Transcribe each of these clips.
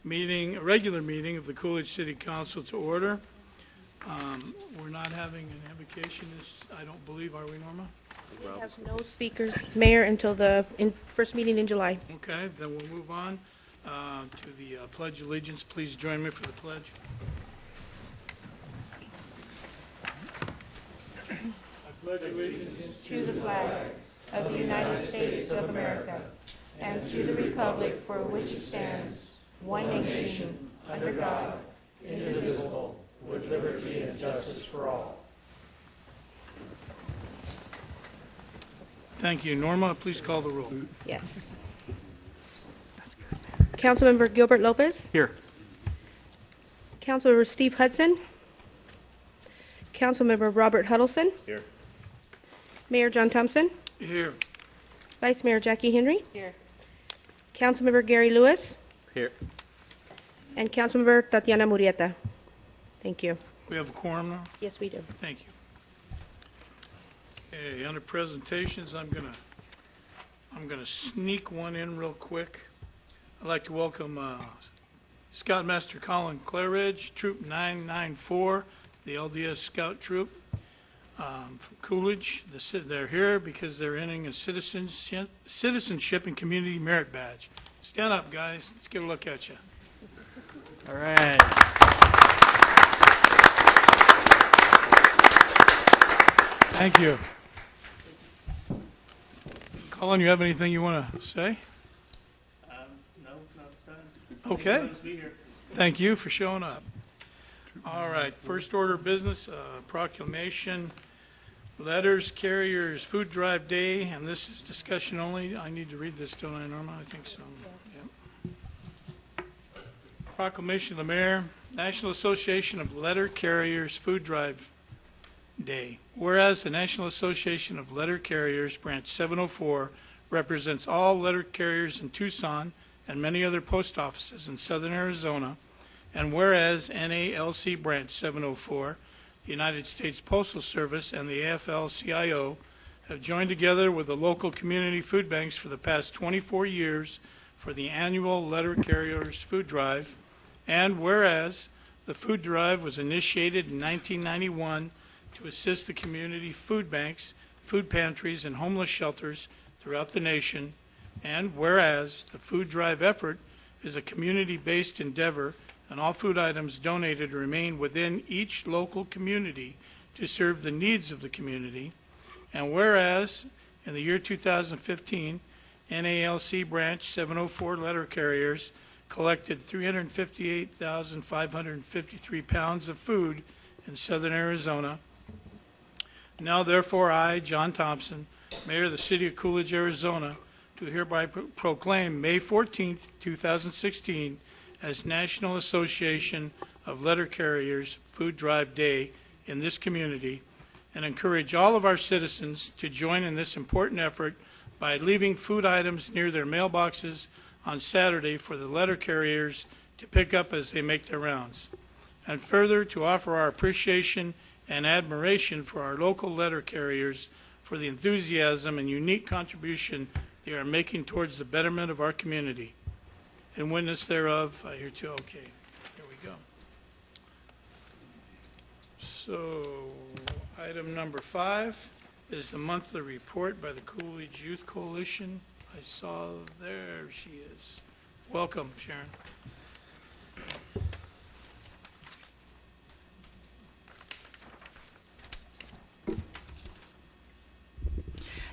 a regular meeting of the Coolidge City Council to order. We're not having an invocation I don't believe, are we, Norma? We have no speakers, Mayor, until the first meeting in July. Okay, then we'll move on to the Pledge of Allegiance. Please join me for the pledge. I pledge allegiance to the flag of the United States of America and to the republic for which it stands, one nation, under God, indivisible, with liberty and justice for all. Thank you. Norma, please call the roll. Yes. Councilmember Gilbert Lopez. Here. Councilmember Steve Hudson. Councilmember Robert Huddleston. Here. Mayor John Thompson. Here. Vice Mayor Jackie Henry. Here. Councilmember Gary Lewis. Here. And Councilmember Tatiana Murrieta. Thank you. We have a quorum now? Yes, we do. Thank you. Okay, under presentations, I'm gonna sneak one in real quick. I'd like to welcome Scoutmaster Colin Claridge, Troop 994, the LDS Scout Troop from Coolidge. They're here because they're earning a citizenship and community merit badge. Stand up, guys. Let's get a look at you. All right. Thank you. Colin, you have anything you want to say? No, it's done. Okay. Let's be here. Thank you for showing up. All right, first order of business, proclamation, letters, carriers, food drive day, and this is discussion only. I need to read this, don't I, Norma? I think so. Yep. Proclamation of the Mayor, National Association of Letter Carriers Food Drive Day. Whereas the National Association of Letter Carriers, Branch 704, represents all letter carriers in Tucson and many other post offices in southern Arizona, and whereas NALC Branch 704, the United States Postal Service, and the AFL-CIO have joined together with the local community food banks for the past 24 years for the annual Letter Carriers Food Drive, and whereas the food drive was initiated in 1991 to assist the community food banks, food pantries, and homeless shelters throughout the nation, and whereas the food drive effort is a community-based endeavor and all food items donated remain within each local community to serve the needs of the community, and whereas in the year 2015, NALC Branch 704 letter carriers collected 358,553 pounds of food in southern Arizona. Now, therefore, I, John Thompson, Mayor of the City of Coolidge, Arizona, do hereby proclaim May 14th, 2016 as National Association of Letter Carriers Food Drive Day in this community, and encourage all of our citizens to join in this important effort by leaving food items near their mailboxes on Saturday for the letter carriers to pick up as they make their rounds, and further to offer our appreciation and admiration for our local letter carriers for the enthusiasm and unique contribution they are making towards the betterment of our community. In witness thereof, I hear too. Okay, here we go. So, item number 5 is the monthly report by the Coolidge Youth Coalition. I saw there she is. Welcome, Sharon.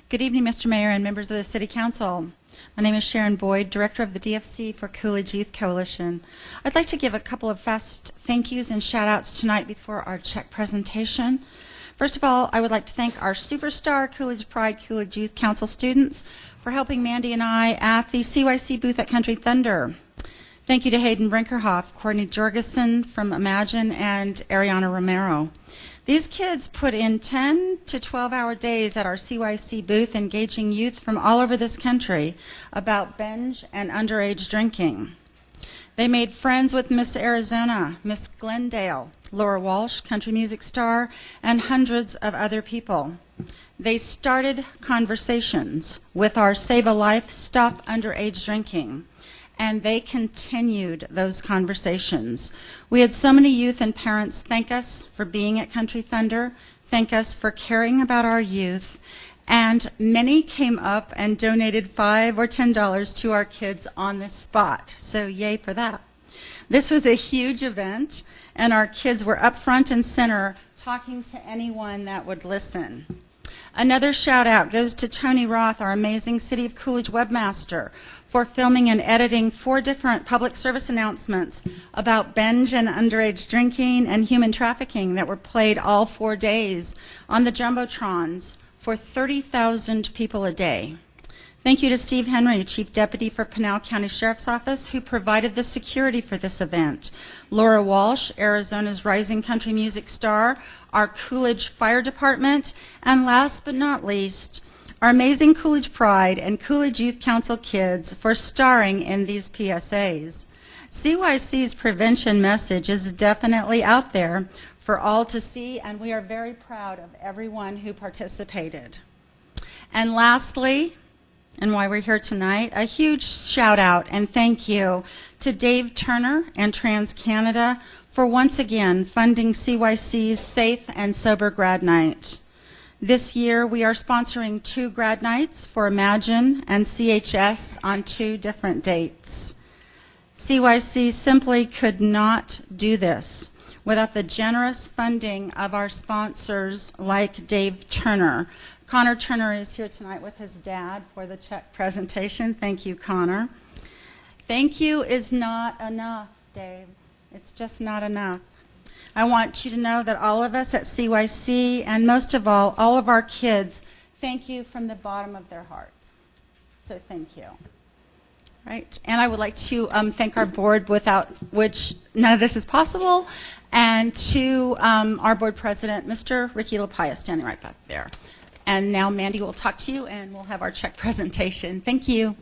Good evening, Mr. Mayor and members of the City Council. My name is Sharon Boyd, Director of the DFC for Coolidge Youth Coalition. I'd like to give a couple of fast thank yous and shout outs tonight before our check presentation. First of all, I would like to thank our superstar Coolidge Pride Coolidge Youth Council students for helping Mandy and I at the CYC booth at Country Thunder. Thank you to Hayden Brinkerhoff, Courtney Jorgensen from Imagine, and Ariana Romero. These kids put in 10 to 12-hour days at our CYC booth engaging youth from all over this country about binge and underage drinking. They made friends with Miss Arizona, Miss Glendale, Laura Walsh, country music star, and hundreds of other people. They started conversations with our Save a Life, Stop Underage Drinking, and they continued those conversations. We had so many youth and parents thank us for being at Country Thunder, thank us for caring about our youth, and many came up and donated $5 or $10 to our kids on the spot. So yay for that. This was a huge event, and our kids were up front and center talking to anyone that would listen. Another shout out goes to Tony Roth, our amazing City of Coolidge webmaster, for filming and editing 4 different public service announcements about binge and underage drinking and human trafficking that were played all 4 days on the Jumbotrons for 30,000 people a day. Thank you to Steve Henry, Chief Deputy for Pinal County Sheriff's Office, who provided the security for this event. Laura Walsh, Arizona's rising country music star, our Coolidge Fire Department, and last but not least, our amazing Coolidge Pride and Coolidge Youth Council kids for starring in these PSAs. CYC's prevention message is definitely out there for all to see, and we are very proud of everyone who participated. And lastly, and why we're here tonight, a huge shout out and thank you to Dave Turner and TransCanada for once again funding CYC's Safe and Sober Grad Night. This year we are sponsoring 2 grad nights for Imagine and CHS on 2 different dates. CYC simply could not do this without the generous funding of our sponsors like Dave Turner. Connor Turner is here tonight with his dad for the check presentation. Thank you, Connor. Thank you is not enough, Dave. It's just not enough. I want you to know that all of us at CYC, and most of all of our kids, thank you from the bottom of their hearts. So thank you. Right? And I would like to thank our board, without which none of this is possible, and to our board president, Mr. Ricky Lapaya, standing right back there. And now Mandy will talk to you, and we'll have our check presentation. Thank you.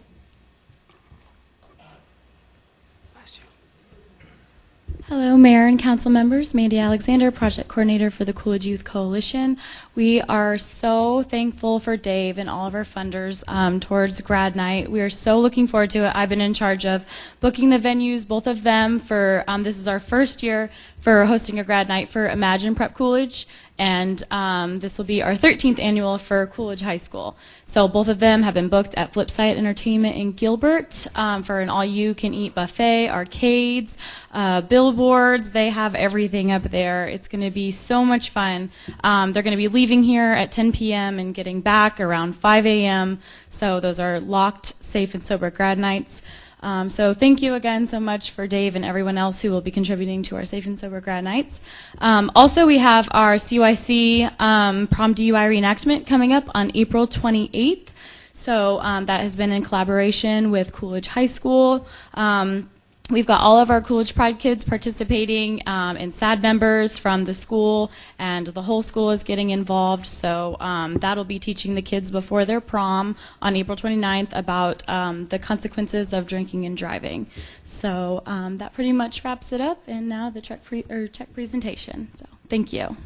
Hello, Mayor and Council members. Mandy Alexander, Project Coordinator for the Coolidge Youth Coalition. We are so thankful for Dave and all of our funders towards Grad Night. We are so looking forward to it. I've been in charge of booking the venues, both of them, for this is our first year for hosting a Grad Night for Imagine Prep Coolidge, and this will be our 13th annual for Coolidge High School. So both of them have been booked at Flipside Entertainment in Gilbert for an all-you-can-eat buffet, arcades, billboards. They have everything up there. It's going to be so much fun. They're going to be leaving here at 10 p.m. and getting back around 5 a.m. So those are locked, safe, and sober grad nights. So thank you again so much for Dave and everyone else who will be contributing to our Safe and Sober Grad Nights. Also, we have our CYC prom DUI reenactment coming up on April 28th. So that has been in collaboration with Coolidge High School. We've got all of our Coolidge Pride kids participating and SAD members from the school, and the whole school is getting involved. So that'll be teaching the kids before their prom on April 29th about the consequences of drinking and driving. So that pretty much wraps it up, and now the check presentation. So thank you.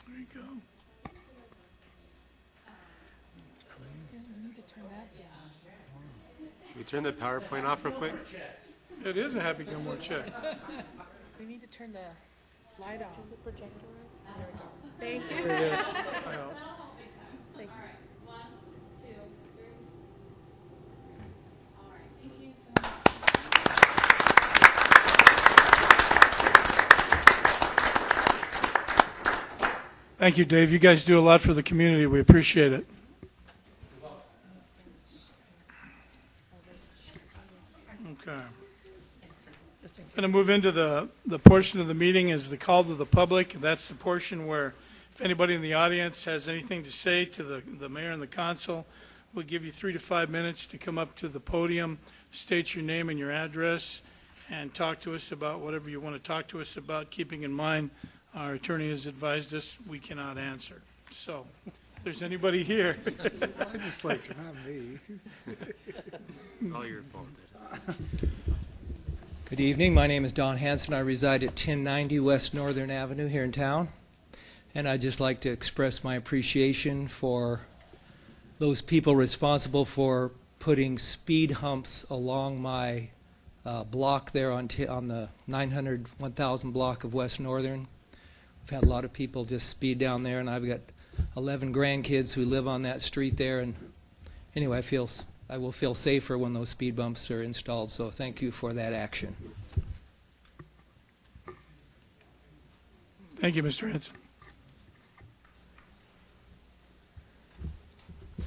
There you go. Can you turn the PowerPoint off real quick? It is a Happy Gilmore check. We need to turn the light off. The projector. There we go. Thank you. There it is. I know. Thank you. Thank you, Dave. You guys do a lot for the community. We appreciate it. Okay. Going to move into the portion of the meeting is the call to the public. That's the portion where if anybody in the audience has anything to say to the mayor and the council, we'll give you 3 to 5 minutes to come up to the podium, state your name and your address, and talk to us about whatever you want to talk to us about, keeping in mind our attorney has advised us we cannot answer. So, if there's anybody here, Legislature, not me. It's all your fault. Good evening. My name is Don Hanson. I reside at 1090 West Northern Avenue here in town. And I'd just like to express my appreciation for those people responsible for putting speed humps along my block there on the 900, 1000 block of West Northern. We've had a lot of people just speed down there, and I've got 11 grandkids who live on that street there. And anyway, I will feel safer when those speed bumps are installed, so thank you for that action. thank you, Mr. Hanson.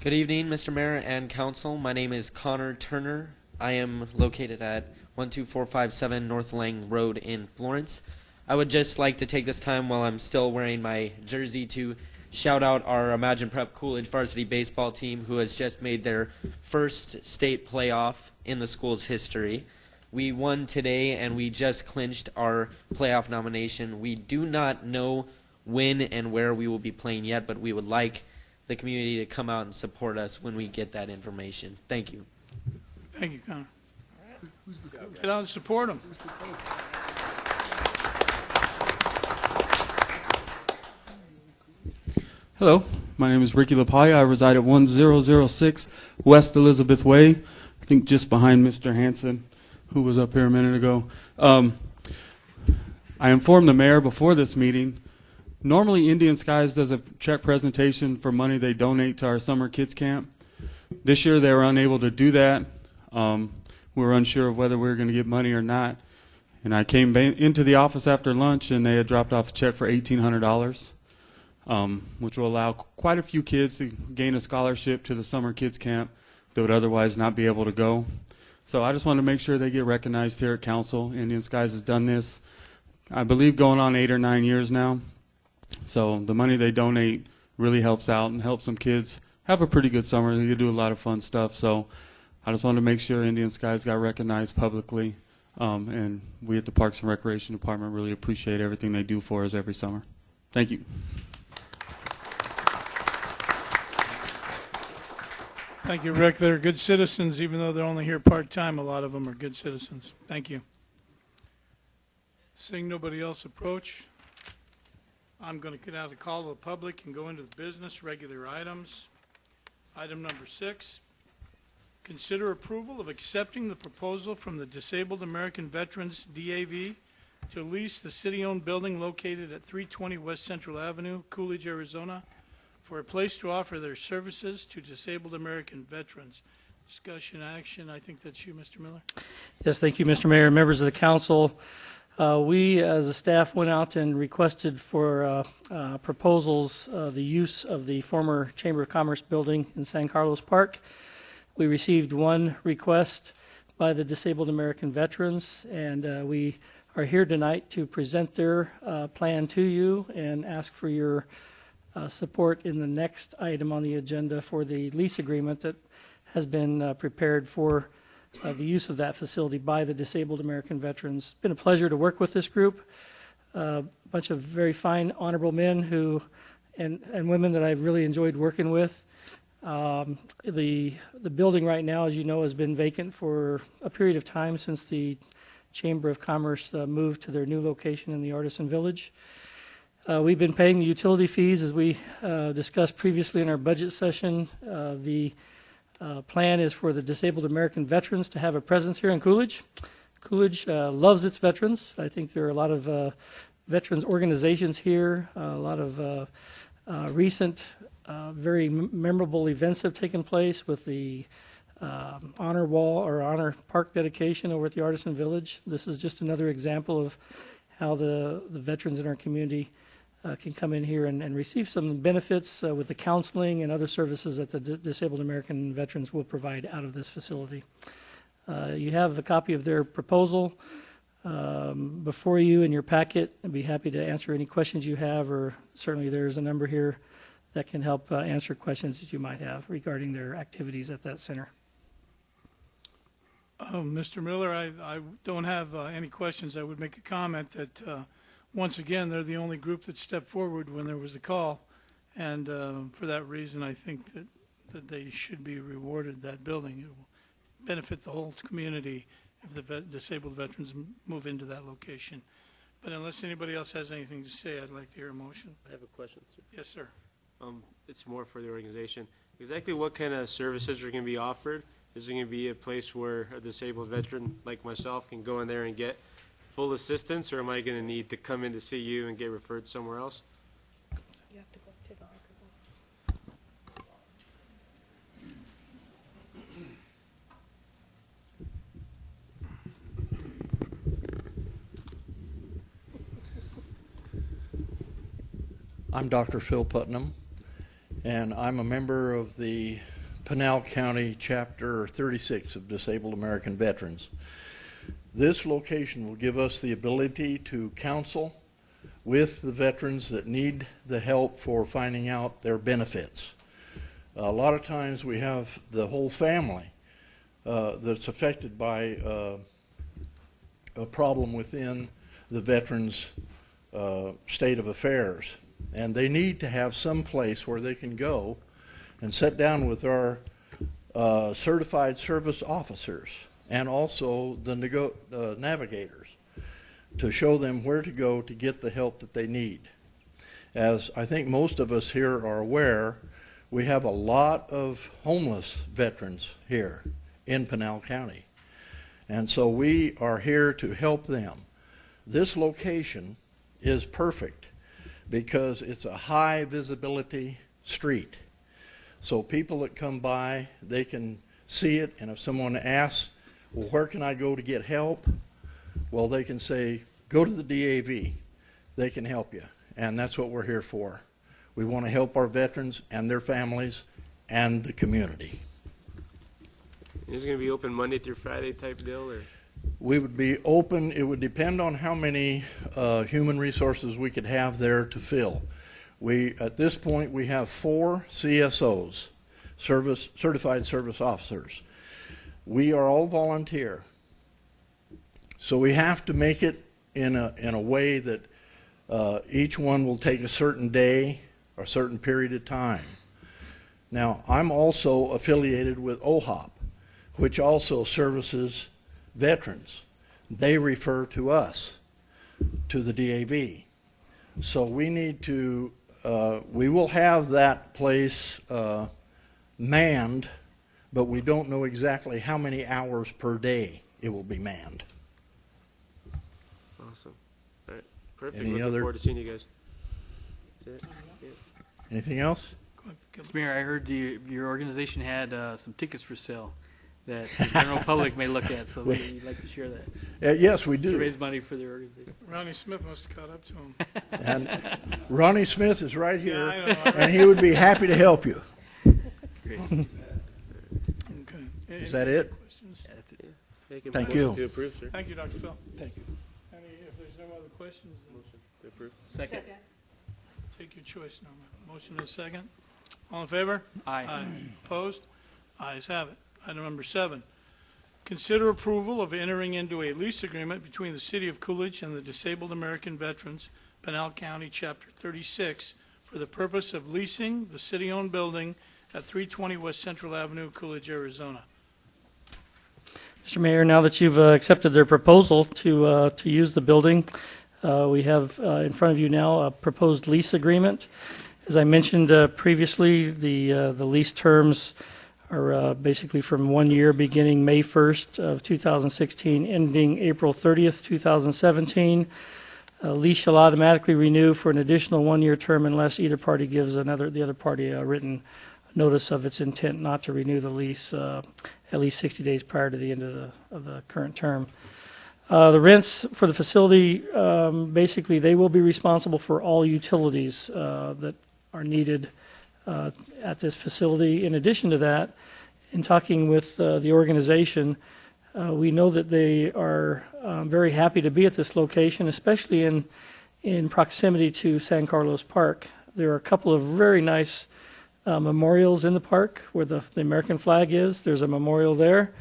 Good evening, Mr. Mayor and Council. My name is Connor Turner. I am located at 12457 North Lang Road in Florence. I would just like to take this time while I'm still wearing my jersey to shout out our Imagine Prep Coolidge varsity baseball team, who has just made their first state playoff in the school's history. We won today, and we just clinched our playoff nomination. We do not know when and where we will be playing yet, but we would like the community to come out and support us when we get that information. Thank you. Thank you, Connor. Get out and support them. Hello, my name is Ricky LaPaya. I reside at 1006 West Elizabeth Way, I think just behind Mr. Hanson, who was up here a minute ago. I informed the mayor before this meeting. Normally, Indian Skies does a check presentation for money they donate to our summer kids camp. This year, they were unable to do that. We were unsure of whether we were going to get money or not. And I came into the office after lunch, and they had dropped off a check for $1,800. Which will allow quite a few kids to gain a scholarship to the summer kids camp that would otherwise not be able to go. So I just want to make sure they get recognized here at council. Indian Skies has done this, I believe, going on 8 or 9 years now. So the money they donate really helps out and helps some kids have a pretty good summer. They do a lot of fun stuff. So I just wanted to make sure Indian Skies got recognized publicly. And we at the Parks and Recreation Department really appreciate everything they do for us every summer. Thank you. Thank you, Rick. They're good citizens, even though they're only here part-time. A lot of them are good citizens. Thank you. Seeing nobody else approach, I'm going to get out of the call to the public and go into the business, regular items. Item number 6, consider approval of accepting the proposal from the Disabled American Veterans, DAV, to lease the city-owned building located at 320 West Central Avenue, Coolidge, Arizona, for a place to offer their services to disabled American veterans. Discussion action. I think that's you, Mr. Miller. Yes, thank you, Mr. Mayor, members of the council. We, as a staff, went out and requested for proposals the use of the former Chamber of Commerce building in San Carlos Park. We received one request by the disabled American veterans, and we are here tonight to present their plan to you and ask for your support in the next item on the agenda for the lease agreement that has been prepared for the use of that facility by the disabled American veterans. It's been a pleasure to work with this group, a bunch of very fine, honorable men who and women that I've really enjoyed working with. The building right now, as you know, has been vacant for a period of time since the Chamber of Commerce moved to their new location in the Artisan Village. We've been paying the utility fees, as we discussed previously in our budget session. The plan is for the disabled American veterans to have a presence here in Coolidge. Coolidge loves its veterans. I think there are a lot of veterans organizations here. A lot of recent, very memorable events have taken place with the honor wall or honor park dedication over at the Artisan Village. This is just another example of how the veterans in our community can come in here and receive some benefits with the counseling and other services that the disabled American veterans will provide out of this facility. You have a copy of their proposal before you in your packet. I'd be happy to answer any questions you have, or certainly there's a number here that can help answer questions that you might have regarding their activities at that center. Mr. Miller, I don't have any questions. I would make a comment that once again, they're the only group that stepped forward when there was a call. And for that reason, I think that they should be rewarded that building. It will benefit the whole community if the disabled veterans move into that location. But unless anybody else has anything to say, I'd like to hear a motion. I have a question, sir. Yes, sir. It's more for the organization. Exactly what kind of services are going to be offered? Is it going to be a place where a disabled veteran like myself can go in there and get full assistance, or am I going to need to come in to see you and get referred somewhere else? You have to go to the microphone. I'm Dr. Phil Putnam, and I'm a member of the Pinal County Chapter 36 of Disabled American Veterans. This location will give us the ability to counsel with the veterans that need the help for finding out their benefits. A lot of times we have the whole family that's affected by a problem within the veteran's state of affairs. And they need to have some place where they can go and sit down with our certified service officers and also the navigators to show them where to go to get the help that they need. As I think most of us here are aware, we have a lot of homeless veterans here in Pinal County. And so we are here to help them. This location is perfect because it's a high visibility street. So people that come by, they can see it, and if someone asks, well, where can I go to get help? Well, they can say, go to the DAV. They can help you, and that's what we're here for. We want to help our veterans and their families and the community. Is it going to be open Monday through Friday type deal, or? We would be open. It would depend on how many human resources we could have there to fill. At this point, we have 4 CSOs, certified service officers. We are all volunteer. So we have to make it in a way that each one will take a certain day or a certain period of time. Now, I'm also affiliated with OHOP, which also services veterans. They refer to us, to the DAV. So we need to, we will have that place manned, but we don't know exactly how many hours per day it will be manned. Awesome. All right. Perfect. Any Looking other- forward to seeing you guys. That's it. Yeah. Anything else? Mr. Mayor, I heard your organization had some tickets for sale that the general public may look at, so maybe you'd like to share that. Yes, we To do. raise money for the organization. Ronnie Smith must have caught up to him. And Ronnie Smith is right here, I know. and he would be happy to help you. Great. Okay. Is that it? Questions? Yeah, that's it. Yeah. Make a Thank motion you. To approve, sir. Thank you, Dr. Phil. Thank you. If there's no other questions, then Motion to approve. Second. take your choice, Norma. Motion is second. All in favor? Aye. Opposed? Ayes have it. Item number 7. Consider approval of entering into a lease agreement between the City of Coolidge and the Disabled American Veterans, Pinal County, Chapter 36, for the purpose of leasing the city-owned building at 320 West Central Avenue, Coolidge, Arizona. Mr. Mayor, now that you've accepted their proposal to use the building, we have in front of you now a proposed lease agreement. As I mentioned previously, the lease terms are basically from 1 year beginning May 1st of 2016, ending April 30th, 2017. Lease shall automatically renew for an additional 1-year term unless either party gives the other party a written notice of its intent not to renew the lease at least 60 days prior to the end of the current term. The rents for the facility, basically they will be responsible for all utilities that are needed at this facility. In addition to that, in talking with the organization, we know that they are very happy to be at this location, especially in proximity to San Carlos Park. There are a couple of very nice memorials in the park where the American flag is. There's a memorial there.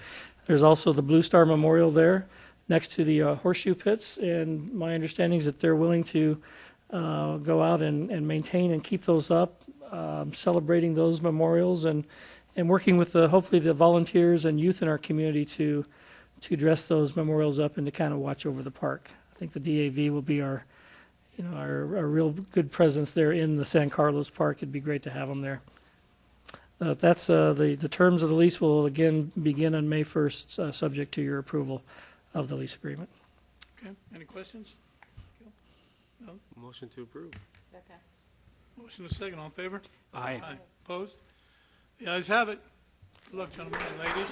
There's also the Blue Star Memorial there. next to the horseshoe pits, and my understanding is that they're willing to go out and maintain and keep those up, celebrating those memorials and working with hopefully the volunteers and youth in our community to dress those memorials up and to kind of watch over the park. I think the DAV will be our real good presence there in the San Carlos Park. It'd be great to have them there. That's the terms of the lease will again begin on May 1st, subject to your approval of the lease agreement. Okay, any questions? No? Motion to approve. Second. Motion is second, all in favor? Aye. Opposed? The ayes have it. Good luck, gentlemen and ladies.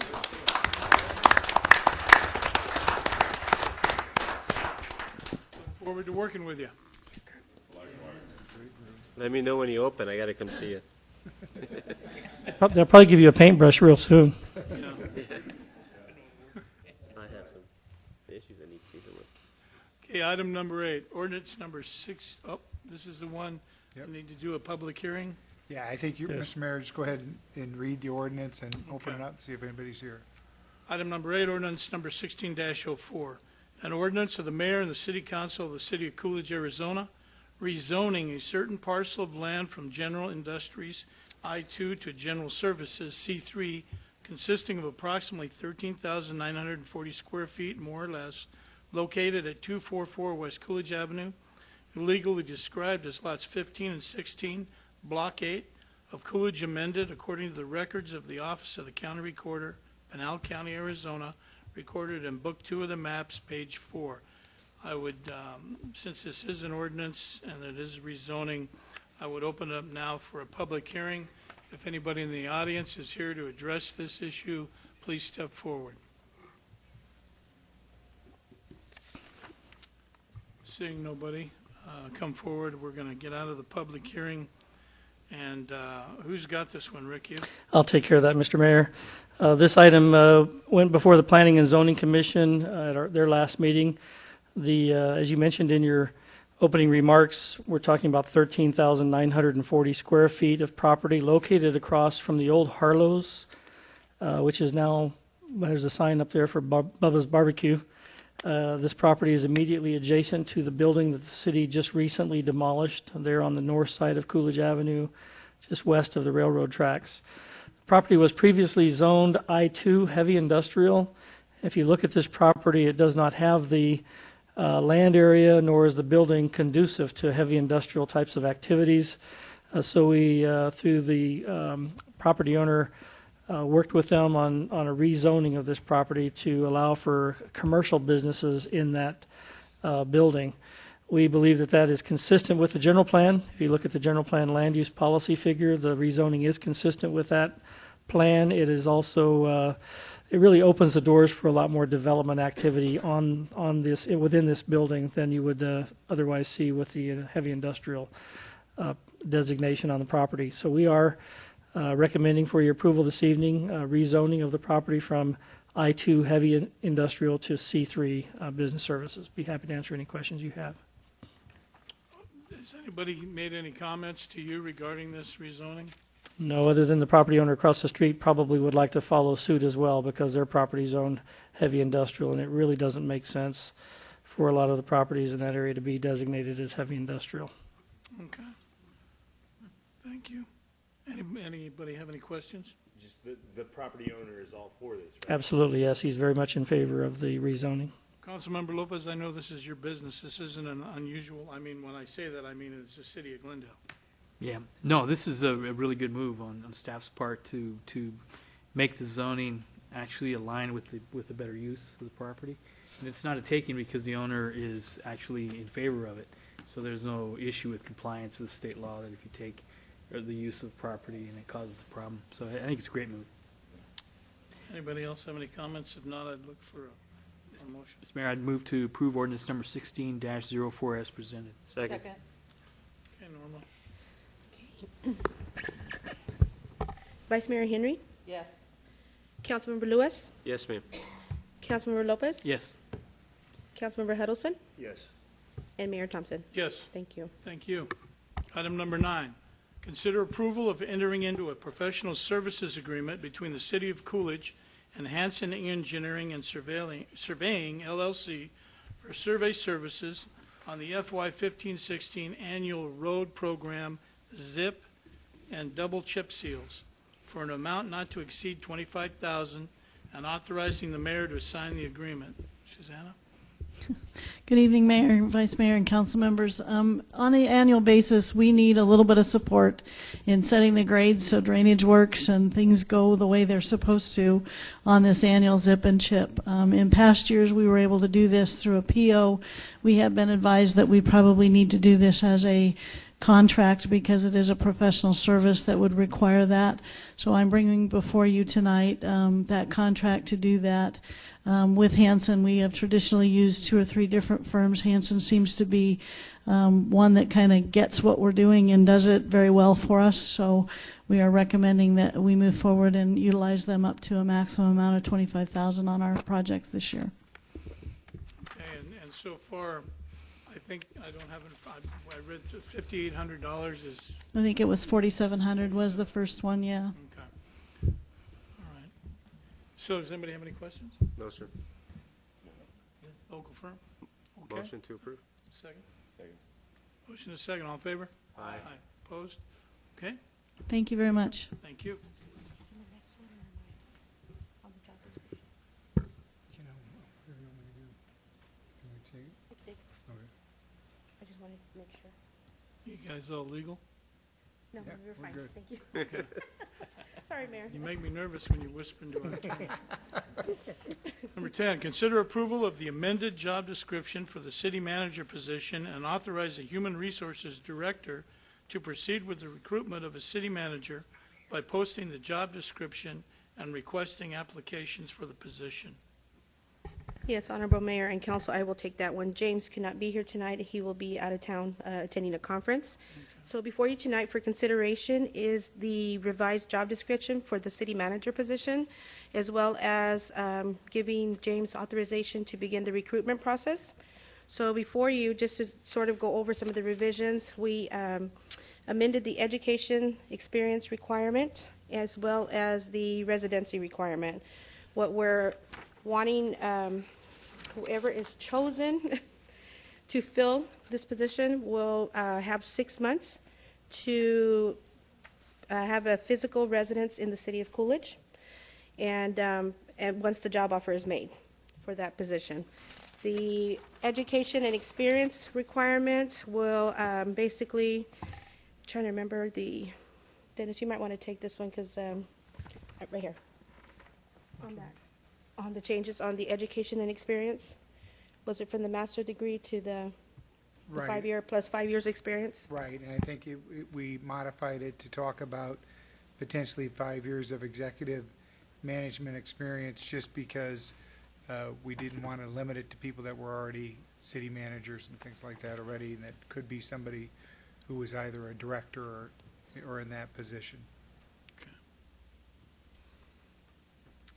Look forward to working with you. Let me know when you open. I got to come see you. They'll probably give you a paintbrush real soon. I have some issues I need to see them with. Okay, item number 8, ordinance number 6. Oh, this is the one Yep. we need to do a public hearing. Yeah, I think you, Yes. Mr. Mayor, just go ahead and read the ordinance and open it Okay. up, see if anybody's here. Item number 8, ordinance number 16-04. An ordinance of the mayor and the city council of the city of Coolidge, Arizona, rezoning a certain parcel of land from general industries I-2 to general services C3, consisting of approximately 13,940 square feet, more or less, located at 244 West Coolidge Avenue, illegally described as lots 15 and 16, Block 8 of Coolidge, amended according to the records of the Office of the County Recorder, Pinal County, Arizona, recorded in Book 2 of the maps, page 4. I would, since this is an ordinance and it is rezoning, I would open it up now for a public hearing. If anybody in the audience is here to address this issue, please step forward. Seeing nobody come forward, we're going to get out of the public hearing. And who's got this one, Rick? You? I'll take care of that, Mr. Mayor. This item went before the Planning and Zoning Commission at their last meeting. As you mentioned in your opening remarks, we're talking about 13,940 square feet of property located across from the old Harlow's, which is now, there's a sign up there for Bubba's Barbecue. This property is immediately adjacent to the building that the city just recently demolished there on the north side of Coolidge Avenue, just west of the railroad tracks. The property was previously zoned I-2 heavy industrial. If you look at this property, it does not have the land area, nor is the building conducive to heavy industrial types of activities. So we, through the property owner, worked with them on a rezoning of this property to allow for commercial businesses in that building. We believe that that is consistent with the general plan. If you look at the general plan land use policy figure, the rezoning is consistent with that plan. It is also it really opens the doors for a lot more development activity on this within this building than you would otherwise see with the heavy industrial designation on the property. So we are recommending for your approval this evening rezoning of the property from I-2 heavy industrial to C3 business services. Be happy to answer any questions you have. Has anybody made any comments to you regarding this rezoning? No, other than the property owner across the street probably would like to follow suit as well because their property is owned heavy industrial, and it really doesn't make sense for a lot of the properties in that area to be designated as heavy industrial. Okay. Thank you. Anybody have any questions? Just the property owner is all for this, right? Absolutely, yes. He's very much in favor of the rezoning. Councilmember Lopez, I know this is your business. This isn't an unusual, I mean, when I say that, I mean it's the city of Glendale. Yeah, no, this is a really good move on staff's part to make the zoning actually align with the better use of the property. And it's not a taking because the owner is actually in favor of it. So there's no issue with compliance with state law that if you take the use of the property and it causes a problem. So I think it's a great move. Anybody else have any comments? If not, I'd look for a motion. Mr. Mayor, I'd move to approve ordinance number 16-04 as presented. Second. Okay, Norma. Vice Mayor Henry, Yes. Councilmember Lewis, Yes, ma'am. Councilmember Lopez, Yes. Councilmember Huddleston, Yes. and Mayor Thompson. Yes. Thank you. Thank you. Item number 9, consider approval of entering into a professional services agreement between the City of Coolidge and Hanson Engineering and Surveying, LLC, for survey services on the FY 15-16 annual road program ZIP and double chip seals for an amount not to exceed $25,000, and authorizing the mayor to sign the agreement. Susanna? Good evening, Mayor, Vice Mayor, and council members. On an annual basis, we need a little bit of support in setting the grades so drainage works and things go the way they're supposed to on this annual zip and chip. In past years, we were able to do this through a PO. We have been advised that we probably need to do this as a contract because it is a professional service that would require that. So I'm bringing before you tonight that contract to do that. With Hanson, we have traditionally used 2 or 3 different firms. Hanson seems to be one that kind of gets what we're doing and does it very well for us. So we are recommending that we move forward and utilize them up to a maximum amount of $25,000 on our projects this year. Okay, and so far, I think, I don't have it, I read $5,800 is, I think it was 4,700 was the first one, yeah. okay. All right. So does anybody have any questions? No, sir. Local firm? Okay. Motion to approve. Second? Second. Motion is second. All in favor? Aye. Opposed? Okay, Thank you very much. thank you. I just wanted to make sure. You guys all legal? No, Yeah, we're we're fine. good. Thank you. Okay. Sorry, Mayor. You make me nervous when you whisper into our attorney. Number 10, consider approval of the amended job description for the city manager position and authorize the human resources director to proceed with the recruitment of a city manager by posting the job description and requesting applications for the position. Yes, Honorable Mayor and Council, I will take that one. James cannot be here tonight. He will be out of town attending a conference. So before you tonight for consideration is the revised job description for the city manager position, as well as giving James authorization to begin the recruitment process. So before you, just to sort of go over some of the revisions, we amended the education experience requirement as well as the residency requirement. What we're wanting, whoever is chosen to fill this position will have 6 months to have a physical residence in the city of Coolidge, and once the job offer is made for that position. The education and experience requirement will basically, trying to remember the, Dennis, you might want to take this one because, right here, on that. On the changes on the education and experience? Was it from the master's degree to the Right. 5-year plus 5 years experience? Right, and I think we modified it to talk about potentially 5 years of executive management experience just because we didn't want to limit it to people that were already city managers and things like that already, and that could be somebody who was either a director or in that position.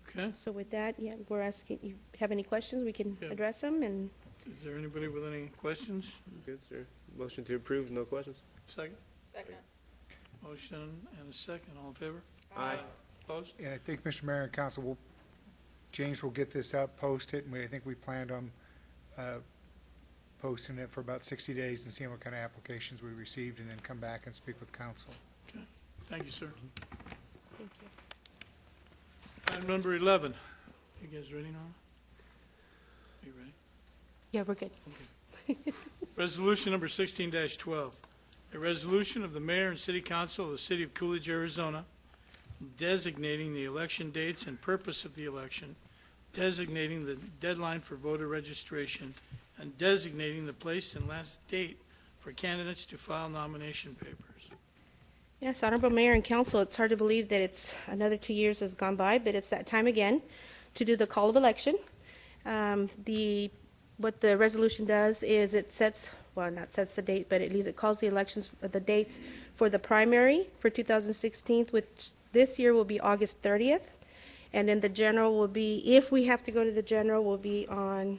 Okay. So with that, yeah, we're asking, you have any questions, we can Yeah. address them, and Is there anybody with any questions? Good, sir. Motion to approve, no questions. Second? Second. Motion and a second. All in favor? Aye. Opposed? And I think, Mr. Mayor and Council, James will get this up, post it, and I think we planned on posting it for about 60 days and seeing what kind of applications we received, and then come back and speak with council. Okay. Thank you, sir. thank you. Item number 11. You guys ready, Norma? Are you ready? Yeah, we're good. Resolution number 16-12. A resolution of the mayor and city council of the city of Coolidge, Arizona, designating the election dates and purpose of the election, designating the deadline for voter registration, and designating the place and last date for candidates to file nomination papers. Yes, Honorable Mayor and Council, it's hard to believe that it's another 2 years has gone by, but it's that time again to do the call of election. What the resolution does is it sets, well, not sets the date, but at least it calls the elections, the dates for the primary for 2016, which this year will be August 30th. And then the general will be, if we have to go to the general, will be on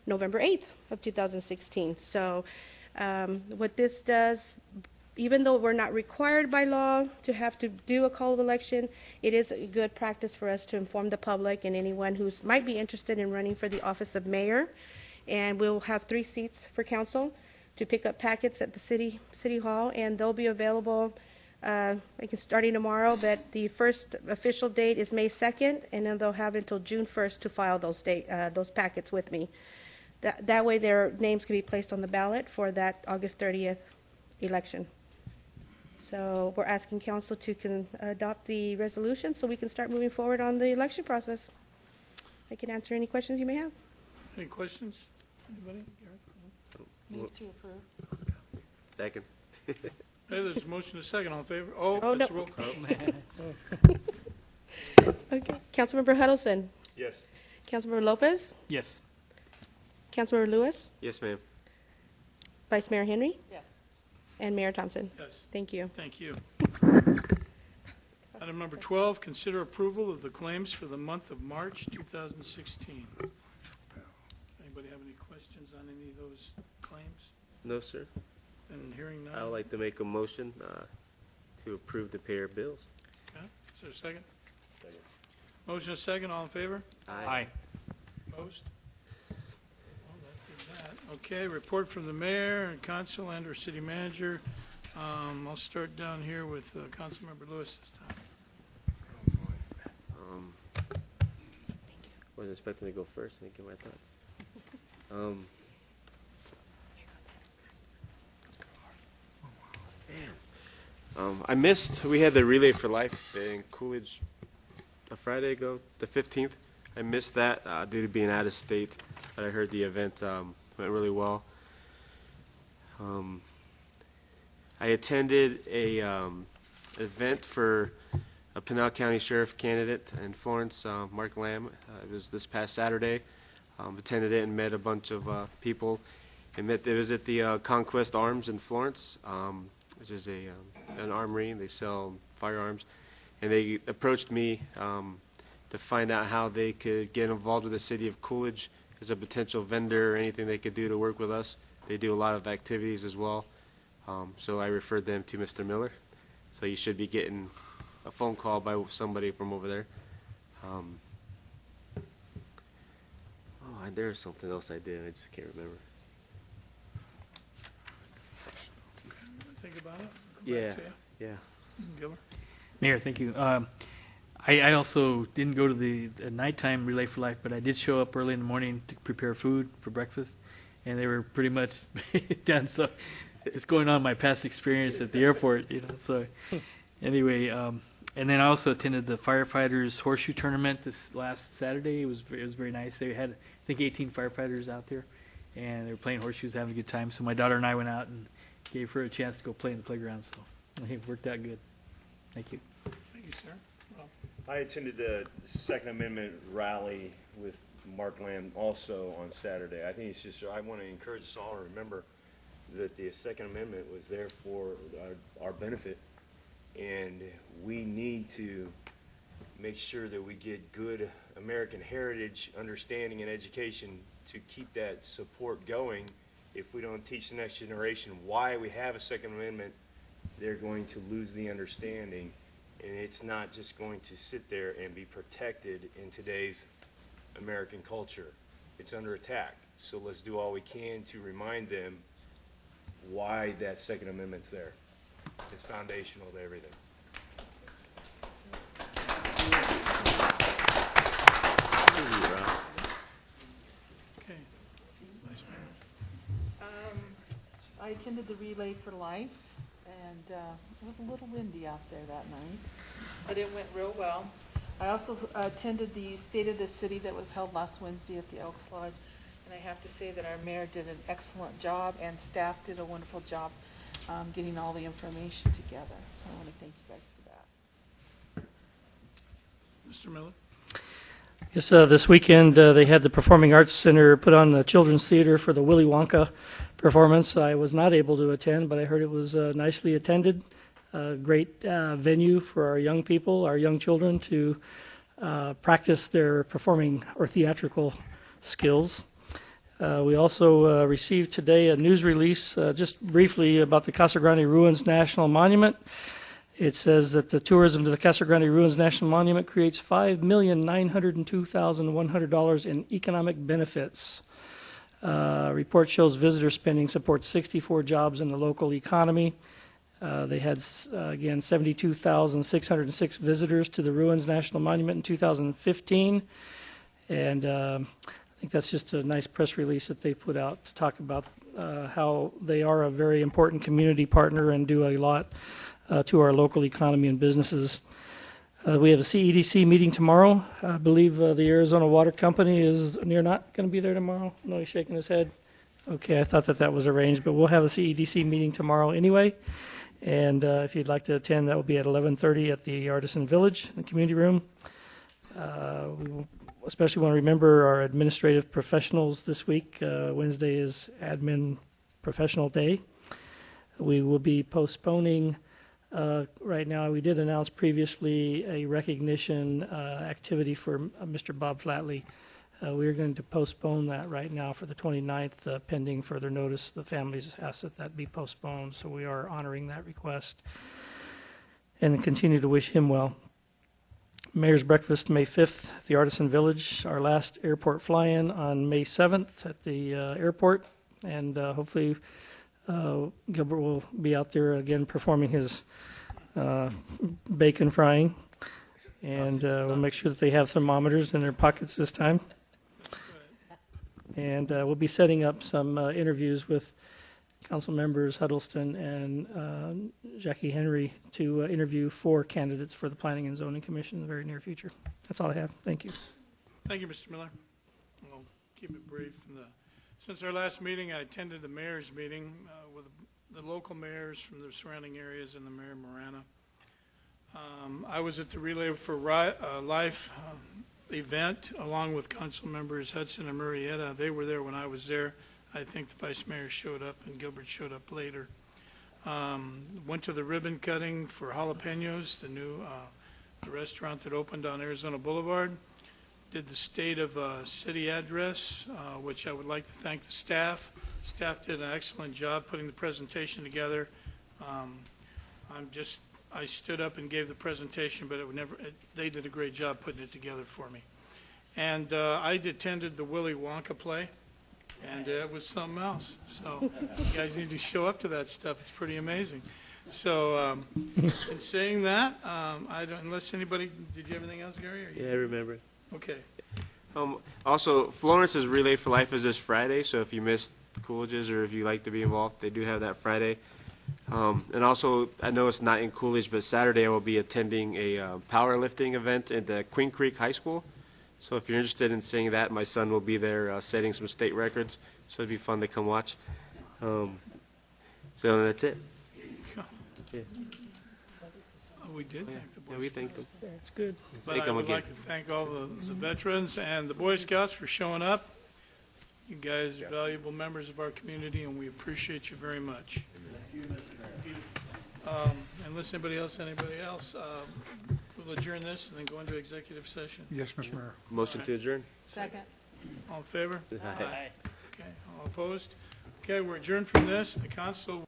November 8th of 2016. So what this does, even though we're not required by law to have to do a call of election, it is a good practice for us to inform the public and anyone who might be interested in running for the office of mayor. And we'll have 3 seats for council to pick up packets at the city hall, and they'll be available starting tomorrow, but the first official date is May 2nd, and then they'll have until June 1st to file those packets with me. That way their names can be placed on the ballot for that August 30th election. So we're asking council to adopt the resolution so we can start moving forward on the election process. I can answer any questions you may have. Any questions? Anybody? Move to approve. Second. Hey, there's a motion and a second. All in favor? Oh, Oh, that's a no. roll call. Okay. Councilmember Huddleston. Yes. Councilmember Lopez. Yes. Councilmember Lewis. Yes, ma'am. Vice Mayor Henry. Yes. And Mayor Thompson. Yes. Thank you. Thank you. Item number 12, consider approval of the claims for the month of March 2016. Anybody have any questions on any of those claims? No, sir. And hearing none. I would like to make a motion to approve the payer bills. Okay. Is there a second? Second. Motion and a second. All in favor? Aye. Opposed? Well, that did that. Okay, report from the mayor and council and or city manager. I'll start down here with Councilmember Lewis this time. Wasn't expecting to go first. I didn't get my thoughts. I missed. We had the Relay for Life in Coolidge a Friday ago, the 15th. I missed that due to being out of state, but I heard the event went really well. I attended a event for a Pinal County Sheriff candidate in Florence, Mark Lamb. It was this past Saturday. Attended it and met a bunch of people. It was at the Conquest Arms in Florence, which is an armory. They sell firearms. And they approached me to find out how they could get involved with the city of Coolidge as a potential vendor or anything they could do to work with us. They do a lot of activities as well. So I referred them to Mr. Miller. So you should be getting a phone call by somebody from over there. There's something else I did. I just can't remember. Think about it. Yeah. Yeah. Gilbert? Mayor, thank you. I also didn't go to the nighttime Relay for Life, but I did show up early in the morning to prepare food for breakfast, and they were pretty much done. So just going on my past experience at the airport, So anyway, and then I also attended the firefighters horseshoe tournament this last Saturday. It was very nice. They had, I think, 18 firefighters out there, and they were playing horseshoes, having a good time. So my daughter and I went out and gave her a chance to go play in the playground. So it worked out good. Thank you. Thank you, sir. Rob? I attended the Second Amendment rally with Mark Lamb also on Saturday. I think it's just, I want to encourage us all to remember that the Second Amendment was there for our benefit, and we need to make sure that we get good American heritage, understanding, and education to keep that support going. If we don't teach the next generation why we have a Second Amendment, they're going to lose the understanding, and it's not just going to sit there and be protected in today's American culture. It's under attack. So let's do all we can to remind them why that Second Amendment's there. It's foundational to everything. Okay. Vice Mayor. I attended the Relay for Life, and it was a little windy out there that night, but it went real well. I also attended the State of the City that was held last Wednesday at the Elks Lodge, and I have to say that our mayor did an excellent job, and staff did a wonderful job getting all the information together. So I want to thank you guys for that. Mr. Miller? Yes, this weekend they had the Performing Arts Center put on the children's theater for the Willy Wonka performance. I was not able to attend, but I heard it was nicely attended. Great venue for our young people, our young children to practice their performing or theatrical skills. We also received today a news release, just briefly, about the Casa Grande Ruins National Monument. It says that the tourism to the Casa Grande Ruins National Monument creates $5,902,100 in economic benefits. Report shows visitor spending supports 64 jobs in the local economy. They had, again, 72,606 visitors to the Ruins National Monument in 2015. And I think that's just a nice press release that they put out to talk about how they are a very important community partner and do a lot to our local economy and businesses. We have a CEDC meeting tomorrow. I believe the Arizona Water Company is near not going to be there tomorrow. No, he's shaking his head. Okay, I thought that was arranged, but we'll have a CEDC meeting tomorrow anyway. And if you'd like to attend, that will be at 11:30 at the Artisan Village, the community room. We especially want to remember our administrative professionals this week. Wednesday is Admin Professional Day. We will be postponing. Right now, we did announce previously a recognition activity for Mr. Bob Flatley. We are going to postpone that right now for the 29th, pending further notice. The families asked that that be postponed, so we are honoring that request and continue to wish him well. Mayor's Breakfast, May 5th, at the Artisan Village. Our last airport fly-in on May 7th at the airport, and hopefully Gilbert will be out there again performing his bacon frying, and we'll make sure that they have thermometers in their pockets this time. And we'll be setting up some interviews with council members Huddleston and Jackie Henry to interview 4 candidates for the Planning and Zoning Commission in the very near future. That's all I have. Thank you. Thank you, Mr. Miller. I'll keep it brief. Since our last meeting, I attended the mayor's meeting with the local mayors from the surrounding areas and the Mayor Marana. I was at the Relay for Life event along with council members Hudson and Murrieta. They were there when I was there. I think the vice mayor showed up and Gilbert showed up later. Went to the ribbon cutting for Jalapenos, the new restaurant that opened on Arizona Boulevard. Did the State of City address, which I would like to thank the staff. Staff did an excellent job putting the presentation together. I stood up and gave the presentation, but they did a great job putting it together for me. And I attended the Willy Wonka play, and it was something else. So you guys need to show up to that stuff. It's pretty amazing. So in saying that, unless anybody, did you have anything else, Gary? Yeah, I remember. Okay. Also, Florence's Relay for Life is this Friday, so if you missed Coolidge's or if you like to be involved, they do have that Friday. And also, I know it's not in Coolidge, but Saturday I will be attending a powerlifting event at the Queen Creek High School. So if you're interested in seeing that, my son will be there setting some state records, so it'd be fun to come watch. So that's it. Yeah. We did thank the Boy Scouts. Yeah, we thanked them. It's good. But I would like to thank all the veterans and the Boy Scouts for showing up. You guys are valuable members of our community, and we appreciate you very much. Unless anybody else, we'll adjourn this and then go into executive session. Yes, Mr. Mayor. Motion to adjourn. Second. All in favor? Aye. Okay, all opposed? Okay, we're adjourned from this. The council